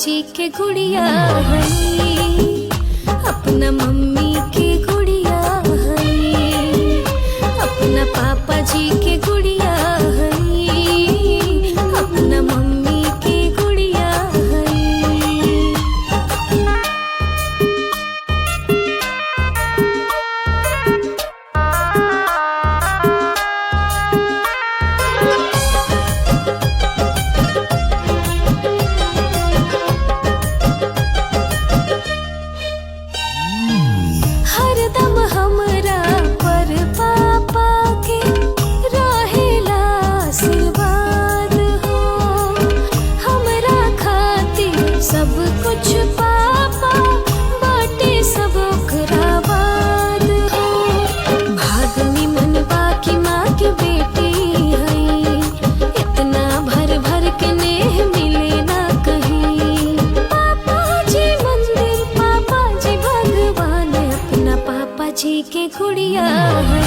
जी के गुड़िया है, अपना मम्मी के गुड़िया है, अपना पापा जी के गुड़िया है, अपना मम्मी के गुड़िया है। हरदम हमरा पर पापा के रहेला आशीर्वाद हो, हमरा खातिर सब कुछ पापा बाटे सब ओकरा बाद हो। भाग निमन बाकी माँ के बेटी है, इतना भर भर के नेह मिले ना कहीं। पापा जी मंदिर, पापा जी भगवान, अपना पापा जी के गुड़िया है,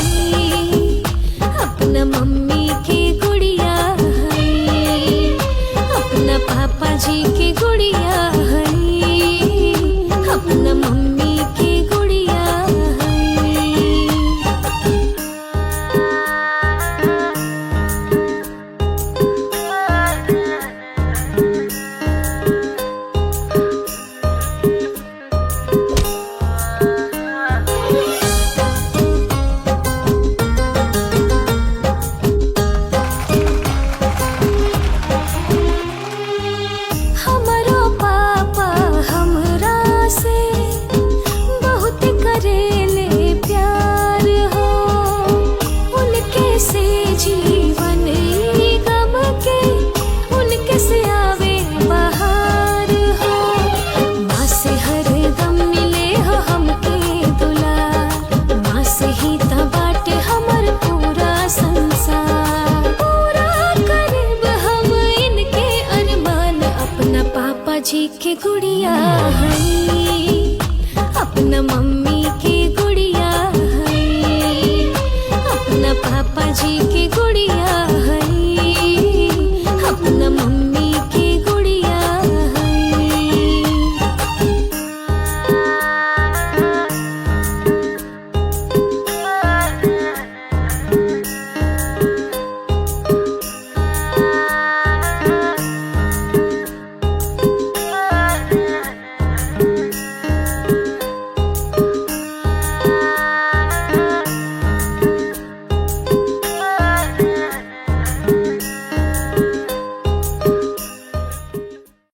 अपना मम्मी के गुड़िया है, अपना पापा जी के गुड़िया है, अपना मम्मी के गुड़िया है। हमरो पापा हमरा से बहुत करेले प्यार हो, उनके से जीवन ई गम के, उनके से आवे बहार हो। माँ से हर दम मिले हो हमके दुलार, माँ से ही त बाटे हमर पूरा संसार। पूरा करीब हम इनके अरमान, अपना पापा जी के गुड़िया है।